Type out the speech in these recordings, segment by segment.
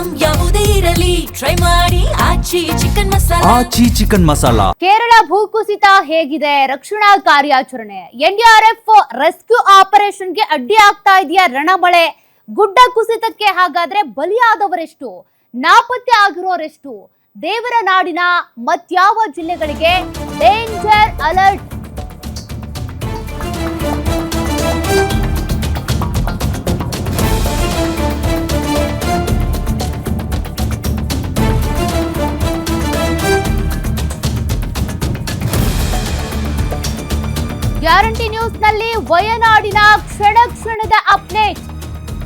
Item ಯಾವುದೇ ಇರಲಿ try ಮಾಡಿ ಆಚಿ ಚಿಕನ್ ಮಸಾಲಾ. ಕೇರಳ ಭೂಕುಸಿತ ಹೇಗಿದೆ? ರಕ್ಷಣಾ ಕಾರ್ಯಾಚರಣೆ. ಎನ್ಡಿಆರ್ಎಫ್ ರೆಸ್ಕ್ಯೂ ಆಪರೇಷನ್ಗೆ ಅಡ್ಡಿ ಆಗ್ತಾ ಇದೆಯಾ ರಣಮಳೆ? ಗುಡ್ಡ ಕುಸಿತಕ್ಕೆ ಹಾಗಾದ್ರೆ ಬಲಿಯಾದವರೆಷ್ಟು? ನಾಪತ್ತೆ ಆಗಿರೋರೆಷ್ಟು? ದೇವರ ನಾಡಿನ ಮತ್ಯಾವ ಜಿಲ್ಲೆಗಳಿಗೆ ಡೇಂಜರ್ ಅಲರ್ಟ್? ಗ್ಯಾರಂಟಿ ನ್ಯೂಸ್ ನಲ್ಲಿ ವಯನಾಡಿನ ಕ್ಷಣ ಕ್ಷಣದ ಅಪ್ಡೇಟ್.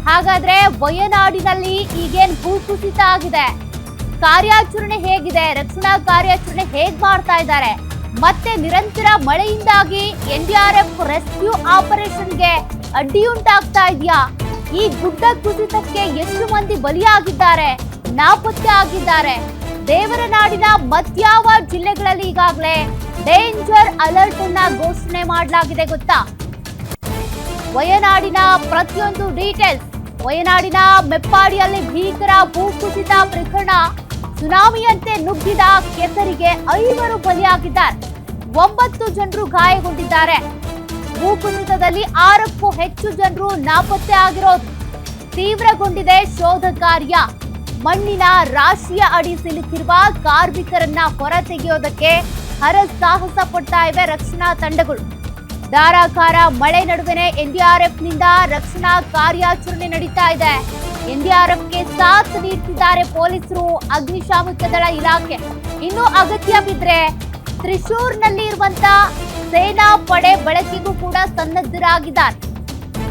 ಹಾಗಾದ್ರೆ ವಯನಾಡಿನಲ್ಲಿ ಈಗೇನ್ ಭೂಕುಸಿತ ಆಗಿದೆ, ಕಾರ್ಯಾಚರಣೆ ಹೇಗಿದೆ? ರಕ್ಷಣಾ ಕಾರ್ಯಾಚರಣೆ ಹೇಗ್ ಮಾಡ್ತಾ ಇದ್ದಾರೆ? ಮತ್ತೆ ನಿರಂತರ ಮಳೆಯಿಂದಾಗಿ ಎನ್ಡಿಆರ್ಎಫ್ ರೆಸ್ಕ್ಯೂ ಆಪರೇಷನ್ಗೆ ಅಡ್ಡಿಯುಂಟಾಗ್ತಾ ಇದೆಯಾ? ಈ ಗುಡ್ಡ ಕುಸಿತಕ್ಕೆ ಎಷ್ಟು ಮಂದಿ ಬಲಿಯಾಗಿದ್ದಾರೆ, ನಾಪತ್ತೆ ಆಗಿದ್ದಾರೆ? ದೇವರ ನಾಡಿನ ಮತ್ಯಾವ ಜಿಲ್ಲೆಗಳಲ್ಲಿ ಈಗಾಗಲೇ ಡೇಂಜರ್ ಅಲರ್ಟ್ ಅನ್ನ ಘೋಷಣೆ ಮಾಡಲಾಗಿದೆ ಗೊತ್ತಾ? ವಯನಾಡಿನ ಪ್ರತಿಯೊಂದು ಡೀಟೇಲ್ಸ್. ವಯನಾಡಿನ ಮೆಪ್ಪಾಡಿಯಲ್ಲಿ ಭೀಕರ ಭೂಕುಸಿತ ಪ್ರಕರಣ. ಸುನಾಮಿಯಂತೆ ನುಗ್ಗಿದ ಕೆಸರಿಗೆ 5 ಬಲಿಯಾಗಿದ್ದಾರೆ, 9 ಜನರು ಗಾಯಗೊಂಡಿದ್ದಾರೆ. ಭೂಕುಸಿತದಲ್ಲಿ 6ಕ್ಕೂ ಹೆಚ್ಚು ಜನರು ನಾಪತ್ತೆ ಆಗಿರೋದು. ತೀವ್ರಗೊಂಡಿದೆ ಶೋಧ ಕಾರ್ಯ. ಮಣ್ಣಿನ ರಾಶಿಯ ಅಡಿ ಸಿಲುಕಿರುವ ಕಾರ್ಮಿಕರನ್ನ ಹೊರತೆಗೆಯೋದಕ್ಕೆ ಹರಸಾಹಸ ಪಡ್ತಾ ಇವೆ ರಕ್ಷಣಾ ತಂಡಗಳು. ಧಾರಾಕಾರ ಮಳೆ ನಡುವೆನೆ ಎನ್ಡಿಆರ್ಎಫ್ ನಿಂದ ರಕ್ಷಣಾ ಕಾರ್ಯಾಚರಣೆ ನಡೀತಾ ಇದೆ. ಎನ್ಡಿಆರ್ಎಫ್ಗೆ ಸಾಥ್ ನೀಡ್ತಿದ್ದಾರೆ ಪೊಲೀಸರು, ಅಗ್ನಿಶಾಮಕ ದಳ ಇಲಾಖೆ. ಇನ್ನು ಅಗತ್ಯ ಬಿದ್ರೆ ತ್ರಿಶೂರ್ನಲ್ಲಿ ಇರುವಂತ ಸೇನಾ ಪಡೆ ಬಳಕೆಗೂ ಕೂಡ ಸನ್ನದ್ಧರಾಗಿದ್ದಾರೆ.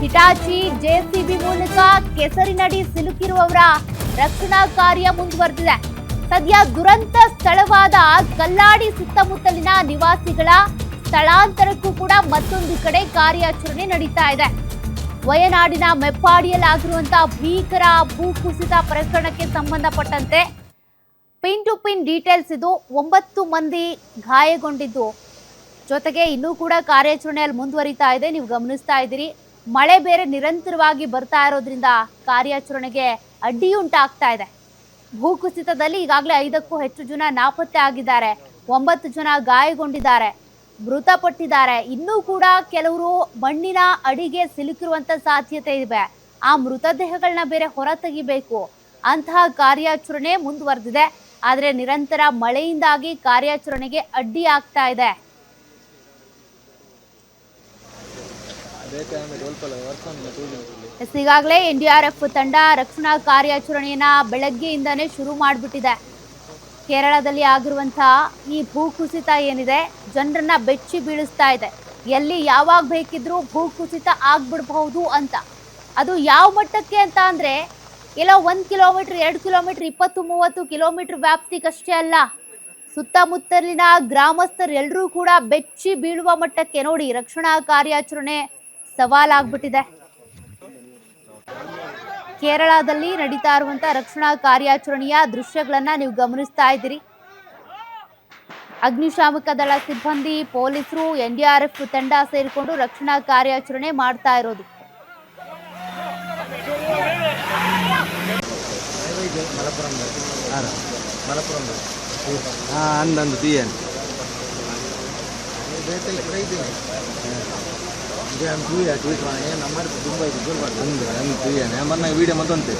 ಹಿಟಾಚಿ ಜೆಸಿಬಿ ಮೂಲಕ ಕೆಸರಿನಡಿ ಸಿಲುಕಿರುವವರ ರಕ್ಷಣಾ ಕಾರ್ಯ ಮುಂದುವರೆದಿದೆ. ಸದ್ಯ ದುರಂತ ಸ್ಥಳವಾದ ಕಲ್ಲಾಡಿ ಸುತ್ತಮುತ್ತಲಿನ ನಿವಾಸಿಗಳ ಸ್ಥಳಾಂತರಕ್ಕೂ ಕೂಡ ಮತ್ತೊಂದು ಕಡೆ ಕಾರ್ಯಾಚರಣೆ ನಡೀತಾ ಇದೆ. ವಯನಾಡಿನ ಮೆಪ್ಪಾಡಿಯಲ್ಲಾಗಿರುವಂತಹ ಭೀಕರ ಭೂಕುಸಿತ ಪ್ರಕರಣಕ್ಕೆ ಸಂಬಂಧಪಟ್ಟಂತೆ ಪಿನ್ ಟು ಪಿನ್ ಡೀಟೇಲ್ಸ್ ಇದು. 9 ಮಂದಿ ಗಾಯಗೊಂಡಿದ್ದು, ಜೊತೆಗೆ ಇನ್ನೂ ಕೂಡ ಕಾರ್ಯಾಚರಣೆಯಲ್ಲಿ ಮುಂದುವರಿತಾ ಇದೆ. ನೀವು ಗಮನಿಸ್ತಾ ಇದ್ದೀರಿ, ಮಳೆ ಬೇರೆ ನಿರಂತರವಾಗಿ ಬರ್ತಾ ಇರೋದ್ರಿಂದ ಕಾರ್ಯಾಚರಣೆಗೆ ಅಡ್ಡಿಯುಂಟಾಗ್ತಾ ಇದೆ. ಭೂಕುಸಿತದಲ್ಲಿ ಈಗಾಗಲೇ 5ಕ್ಕೂ ಹೆಚ್ಚು ಜನ ನಾಪತ್ತೆ ಆಗಿದ್ದಾರೆ, 9 ಜನ ಗಾಯಗೊಂಡಿದ್ದಾರೆ, ಮೃತಪಟ್ಟಿದ್ದಾರೆ. ಇನ್ನೂ ಕೂಡ ಕೆಲವರು ಮಣ್ಣಿನ ಅಡಿಗೆ ಸಿಲುಕಿರುವಂತ ಸಾಧ್ಯತೆ ಇದೆ. ಆ ಮೃತದೇಹಗಳನ್ನ ಬೇರೆ ಹೊರ ತೆಗಿಬೇಕು. ಅಂತಹ ಕಾರ್ಯಾಚರಣೆ ಮುಂದುವರೆದಿದೆ. ಆದರೆ ನಿರಂತರ ಮಳೆಯಿಂದಾಗಿ ಕಾರ್ಯಾಚರಣೆಗೆ ಅಡ್ಡಿ ಆಗ್ತಾ ಇದೆ. ಈಗಾಗಲೇ ಎನ್ಡಿಆರ್ಎಫ್ ತಂಡ ರಕ್ಷಣಾ ಕಾರ್ಯಾಚರಣೆಯನ್ನ ಬೆಳಗ್ಗೆಯಿಂದಾನೇ ಶುರು ಮಾಡಿಬಿಟ್ಟಿದೆ. ಕೇರಳದಲ್ಲಿ ಆಗಿರುವಂತಹ ಈ ಭೂಕುಸಿತ ಏನಿದೆ, ಜನರನ್ನ ಬೆಚ್ಚಿ ಬೀಳಿಸ್ತಾ ಇದೆ. ಎಲ್ಲಿ ಯಾವಾಗ ಬೇಕಿದ್ರೂ ಭೂಕುಸಿತ ಆಗ್ಬಿಡಬಹುದು ಅಂತ. ಅದು ಯಾವ ಮಟ್ಟಕ್ಕೆ ಅಂತ ಅಂದ್ರೆ, ಎಲ್ಲೋ 1 ಕಿಲೋಮೀಟರ್ 2 ಕಿಲೋಮೀಟರ್ 20-30 ಕಿಲೋಮೀಟರ್ ವ್ಯಾಪ್ತಿಗಷ್ಟೇ ಅಲ್ಲ, ಸುತ್ತಮುತ್ತಲಿನ ಗ್ರಾಮಸ್ಥರೆಲ್ಲರೂ ಕೂಡ ಬೆಚ್ಚಿ ಬೀಳುವ ಮಟ್ಟಕ್ಕೆ ನೋಡಿ ರಕ್ಷಣಾ ಕಾರ್ಯಾಚರಣೆ ಸವಾಲಾಗ್ಬಿಟ್ಟಿದೆ. ಕೇರಳದಲ್ಲಿ ನಡೀತಾ ಇರುವಂತಹ ರಕ್ಷಣಾ ಕಾರ್ಯಾಚರಣೆಯ ದೃಶ್ಯಗಳನ್ನ ನೀವು ಗಮನಿಸ್ತಾ ಇದ್ದೀರಿ. ಅಗ್ನಿಶಾಮಕ ದಳ ಸಿಬ್ಬಂದಿ, ಪೊಲೀಸರು, ಎನ್ಡಿಆರ್ಎಫ್ ತಂಡ ಸೇರಿಕೊಂಡು ರಕ್ಷಣಾ ಕಾರ್ಯಾಚರಣೆ ಮಾಡ್ತಾ ಇರೋದು. ವಿಡಿಯೋ ಮತ್ತೊಂದು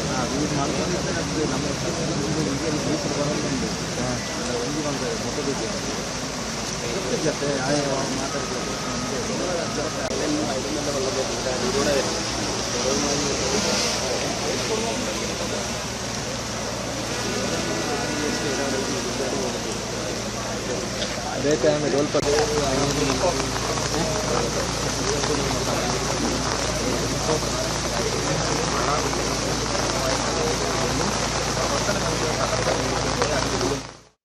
ಬೇಕಾದ್ರೆ ಸ್ವಲ್ಪ